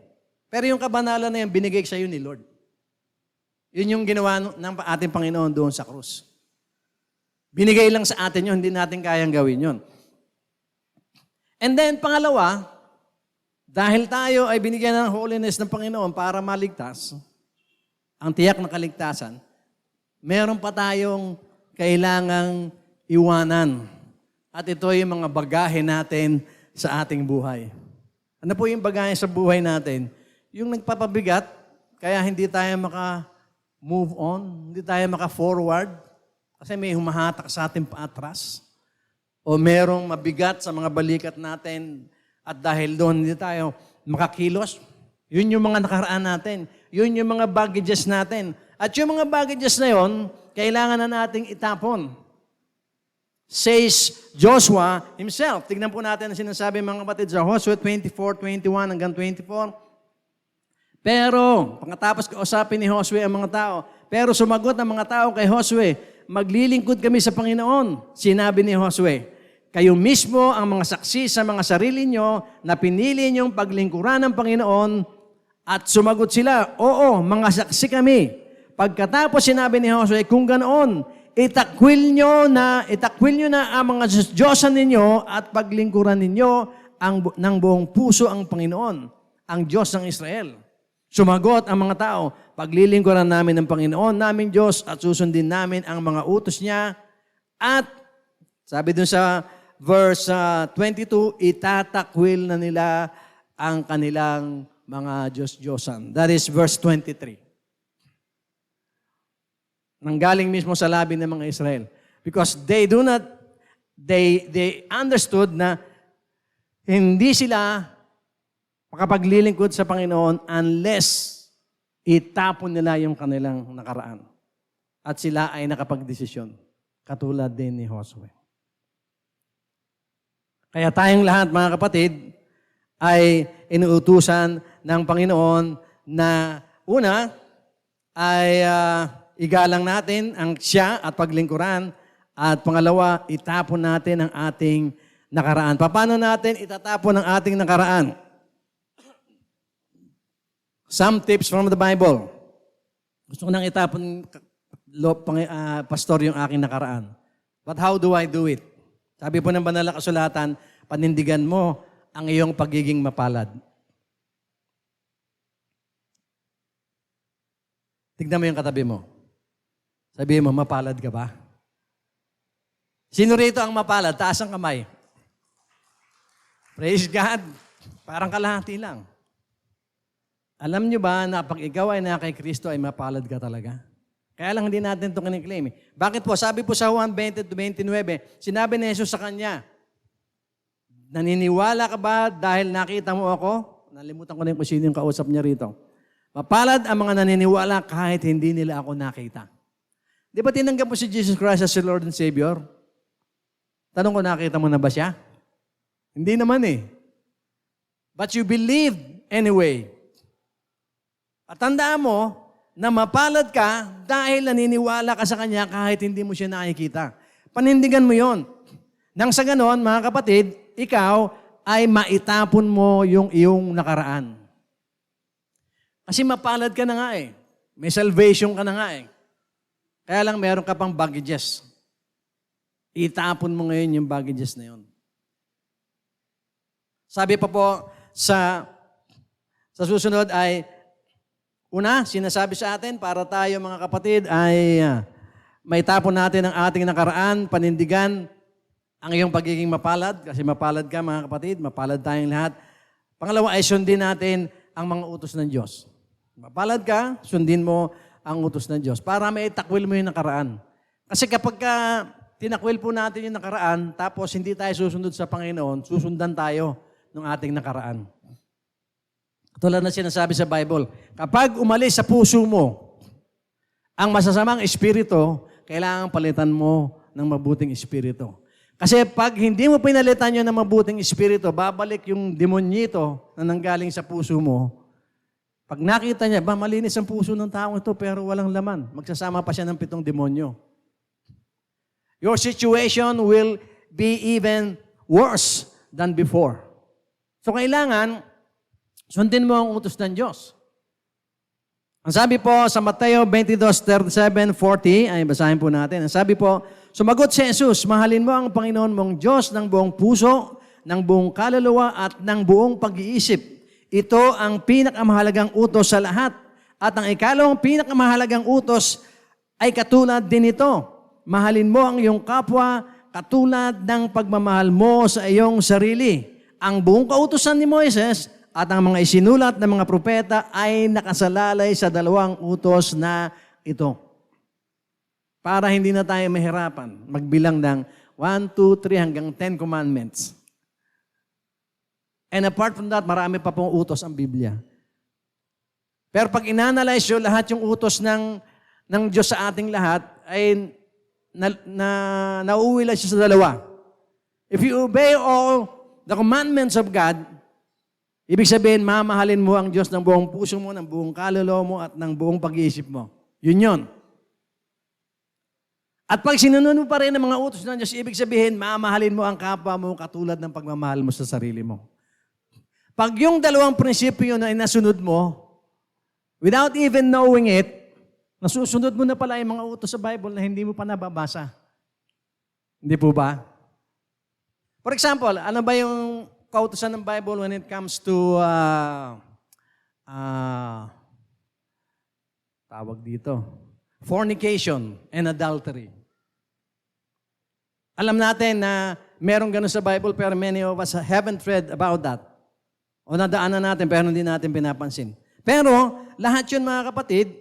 Pero yung kabanalan na yan, binigay sa iyo ni Lord. Yun yung ginawa ng ating Panginoon doon sa krus. Binigay lang sa atin yun, hindi natin kayang gawin yun. And then, pangalawa, dahil tayo ay binigyan ng holiness ng Panginoon para maligtas, ang tiyak na kaligtasan, meron pa tayong kailangang iwanan. At ito yung mga bagahe natin sa ating buhay. Ano po yung bagahe sa buhay natin? Yung nagpapabigat, kaya hindi tayo maka-move on, hindi tayo maka-forward, kasi may humahatak sa ating paatras. O merong mabigat sa mga balikat natin, at dahil doon hindi tayo makakilos. Yun yung mga nakaraan natin. Yun yung mga baggages natin. At yung mga baggages na yun, kailangan na nating itapon. Says Joshua himself. Tignan po natin ang sinasabi mga kapatid sa Joshua 24:21 hanggang 24. Pero, pagkatapos kausapin ni Josue ang mga tao, pero sumagot ang mga tao kay Josue, maglilingkod kami sa Panginoon. Sinabi ni Josue, kayo mismo ang mga saksi sa mga sarili nyo na pinili nyong paglingkuran ng Panginoon. At sumagot sila, oo, mga saksi kami. Pagkatapos sinabi ni Josue, kung ganoon, itakwil nyo na ang mga Diyosan ninyo at paglingkuran ninyo ng buong puso ang Panginoon, ang Diyos ng Israel. Sumagot ang mga tao, paglilingkuran namin ng Panginoon, naming Diyos, at susundin namin ang mga utos niya. At sabi dun sa verse 22, itatakwil na nila ang kanilang mga Diyos-Diyosan. That is verse 23. Nanggaling mismo sa labi ng mga Israel. Because they understood na hindi sila makapaglilingkod sa Panginoon unless itapon nila yung kanilang nakaraan. At sila ay nakapagdesisyon. Katulad din ni Josue. Kaya tayong lahat, mga kapatid, ay inuutusan ng Panginoon na una ay igalang natin ang siya at paglingkuran, at pangalawa, itapon natin ang ating nakaraan. Paano natin itatapon ang ating nakaraan? Some tips from the Bible. Gusto ko nang itapon, pastor, yung aking nakaraan. But how do I do it? Sabi po ng banal na kasulatan, panindigan mo ang iyong pagiging mapalad. Tignan mo yung katabi mo. Sabihin mo, mapalad ka ba? Sino rito ang mapalad? Taas ang kamay. Praise God. Parang kalahati lang. Alam nyo ba na pag ikaw ay na kay Kristo ay mapalad ka talaga? Kaya lang hindi natin ito kiniklaim. Bakit po? Sabi po sa Juan 20:29, sinabi ni Jesus sa kanya, naniniwala ka ba dahil nakita mo ako? Nalimutan ko na yung kung sino yung kausap niya rito. Mapalad ang mga naniniwala kahit hindi nila ako nakita. Di ba tinanggap mo si Jesus Christ as your Lord and Savior? Tanong ko, nakita mo na ba siya? Hindi naman eh. But you believed anyway. At tandaan mo na mapalad ka dahil naniniwala ka sa Kanya kahit hindi mo siya nakikita. Panindigan mo yon. Nang sa ganon, mga kapatid, ikaw ay maitapon mo yung iyong nakaraan. Kasi mapalad ka na nga eh. May salvation ka na nga eh. Kaya lang meron ka pang baggages. Itapon mo ngayon yung baggages na yun. Sabi pa po sa susunod ay, una, sinasabi sa atin para tayo mga kapatid ay maitapon natin ang ating nakaraan, panindigan ang iyong pagiging mapalad. Kasi mapalad ka mga kapatid, mapalad tayong lahat. Pangalawa ay sundin natin ang mga utos ng Diyos. Mapalad ka, sundin mo ang utos ng Diyos para may takwil mo yung nakaraan. Kasi kapag tinakwil po natin yung nakaraan, tapos hindi tayo susunod sa Panginoon, susundan tayo ng ating nakaraan. Tulad na sinasabi sa Bible, kapag umalis sa puso mo ang masasamang espiritu, kailangan palitan mo ng mabuting espiritu. Kasi pag hindi mo pinalitan yun ng mabuting espiritu, babalik yung demonyito na nanggaling sa puso mo. Pag nakita niya, malinis ang puso ng taong ito pero walang laman. Magsasama pa siya ng 7 demonyo. Your situation will be even worse than before. So kailangan, sundin mo ang utos ng Diyos. Ang sabi po sa Mateo 22:37-40, ay basahin po natin. Ang sabi po, sumagot si Jesus, mahalin mo ang Panginoon mong Diyos ng buong puso, ng buong kaluluwa at ng buong pag-iisip. Ito ang pinakamahalagang utos sa lahat. At ang ikalawang pinakamahalagang utos ay katulad din ito. Mahalin mo ang iyong kapwa katulad ng pagmamahal mo sa iyong sarili. Ang buong kautusan ni Moises at ang mga isinulat ng mga propeta ay nakasalalay sa 2 utos na ito. Para hindi na tayo mahirapan, magbilang ng 1, 2, 3 hanggang 10 commandments. And apart from that, marami pa pong utos ang Biblia. Pero pag inanalyze yun, lahat yung utos ng Diyos sa ating lahat ay nauwi lang siya sa 2. If you obey all the commandments of God, ibig sabihin, mamahalin mo ang Diyos ng buong puso mo, ng buong kaluluwa mo, at ng buong pag-iisip mo. Yun yun. At pag sinunod mo pa rin ang mga utos ng Diyos, ibig sabihin, mamahalin mo ang kapwa mo katulad ng pagmamahal mo sa sarili mo. Pag yung 2 prinsipyo yun ay nasunod mo, without even knowing it, nasusunod mo na pala yung mga utos sa Bible na hindi mo pa nababasa. Hindi po ba? For example, ano ba yung kautusan ng Bible when it comes to tawag dito, fornication and adultery? Alam natin na merong ganun sa Bible pero many of us haven't read about that. O nadaanan natin pero hindi natin pinapansin. Pero lahat yun mga kapatid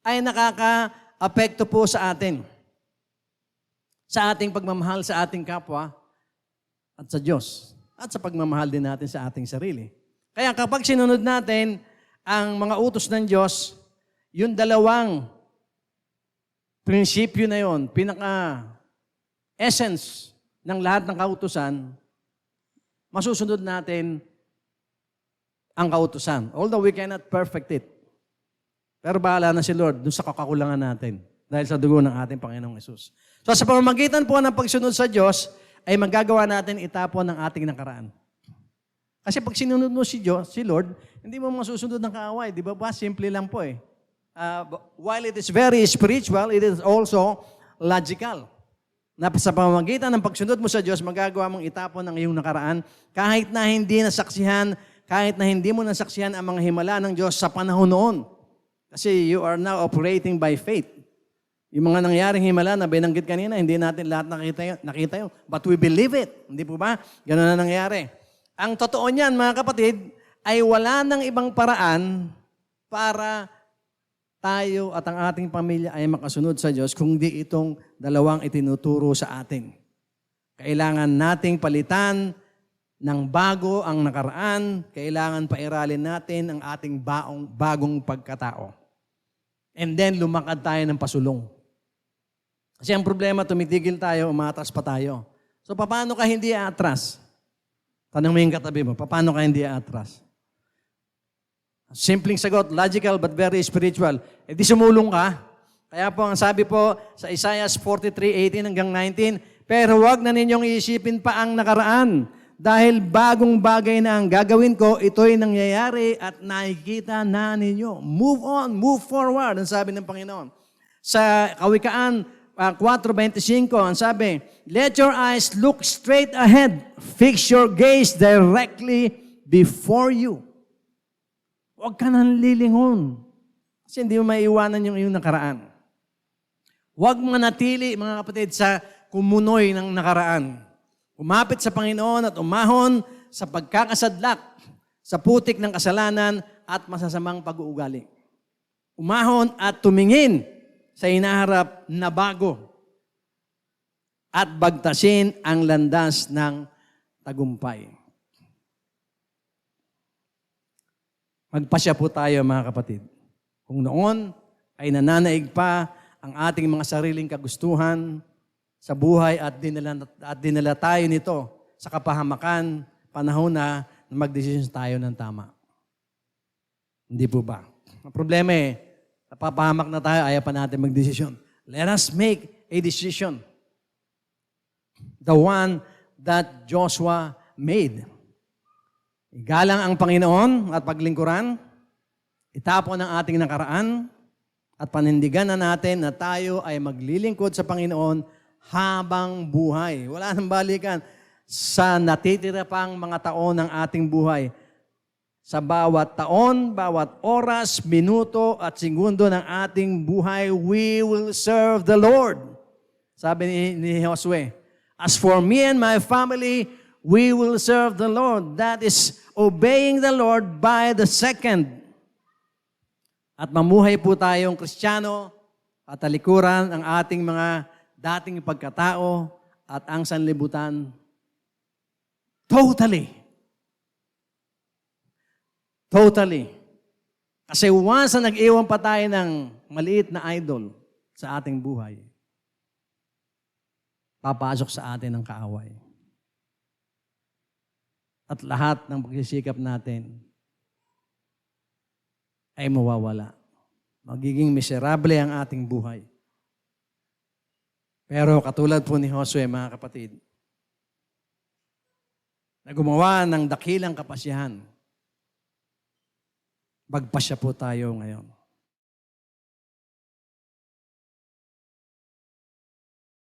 ay nakaka-apekto po sa atin. Sa ating pagmamahal sa ating kapwa at sa Diyos. At sa pagmamahal din natin sa ating sarili. Kaya kapag sinunod natin ang mga utos ng Diyos, yung 2 prinsipyo na yun, pinaka-essence ng lahat ng kautusan, masusunod natin ang kautusan. Although we cannot perfect it. Pero bahala na si Lord dun sa kakakulangan natin dahil sa dugo ng ating Panginoong Yesus. So sa pamamagitan po ng pagsunod sa Diyos, ay magagawa natin itapon ng ating nakaraan. Kasi pag sinunod mo si Lord, hindi mo masusunod ng kaaway. Di ba ba? Simple lang po eh. While it is very spiritual, it is also logical. Na sa pamamagitan ng pagsunod mo sa Diyos, magagawa mong itapon ang iyong nakaraan kahit na hindi nasaksihan, kahit na hindi mo nasaksihan ang mga himala ng Diyos sa panahon noon. Kasi you are now operating by faith. Yung mga nangyaring himala na binanggit kanina, hindi natin lahat nakita yun. But we believe it. Hindi po ba? Ganun na nangyari. Ang totoo niyan, mga kapatid, ay wala nang ibang paraan para tayo at ang ating pamilya ay makasunod sa Diyos kung di itong 2 itinuturo sa atin. Kailangan nating palitan ng bago ang nakaraan, kailangan pairalin natin ang ating bagong pagkatao. And then, lumakad tayo ng pasulong. Kasi ang problema, tumitigil tayo, umatras pa tayo. So, paano ka hindi aatras? Tanong mo yung katabi mo, paano ka hindi aatras? Simpleng sagot, logical but very spiritual. E di sumulong ka. Kaya po, ang sabi po sa Isaiah 43:18 hanggang 19, pero huwag na ninyong iisipin pa ang nakaraan Dahil bagong bagay na ang gagawin ko, ito'y nangyayari at nakikita na ninyo. Move on, move forward, ang sabi ng Panginoon. Sa Kawikaan 4:25, ang sabi, let your eyes look straight ahead. Fix your gaze directly before you. Huwag ka nang lilingon. Kasi hindi mo maiiwanan yung iyong nakaraan. Huwag manatili, mga kapatid, sa kumunoy ng nakaraan. Umapit sa Panginoon at umahon sa pagkakasadlak, sa putik ng kasalanan at masasamang pag-uugali. Umahon at tumingin sa hinaharap na bago at bagtasin ang landas ng tagumpay. Magpasya po tayo, mga kapatid. Kung noon ay nananaig pa ang ating mga sariling kagustuhan sa buhay at dinala tayo nito sa kapahamakan, panahon na magdesisyon tayo ng tama. Hindi po ba? Ang problema napapahamak na tayo, ayaw pa natin magdesisyon. Let us make a decision. The one that Joshua made. Igalang ang Panginoon at paglingkuran, itapon ang ating nakaraan, at panindigan na natin na tayo ay maglilingkod sa Panginoon habang buhay. Wala nang balikan sa natitira pang mga taon ng ating buhay. Sa bawat taon, bawat oras, minuto at segundo ng ating buhay, we will serve the Lord. Sabi ni Josue, as for me and my family, we will serve the Lord. That is obeying the Lord by the second. At mamuhay po tayong Kristiyano at talikuran ang ating mga dating pagkatao at ang sanlibutan. Totally. Kasi once na nag-iwan pa tayo ng maliit na idol sa ating buhay, papasok sa atin ang kaaway. At lahat ng pagsisikap natin ay mawawala. Magiging miserable ang ating buhay. Pero katulad po ni Josue, mga kapatid, na gumawa ng dakilang kapasyahan, magpasya po tayo ngayon.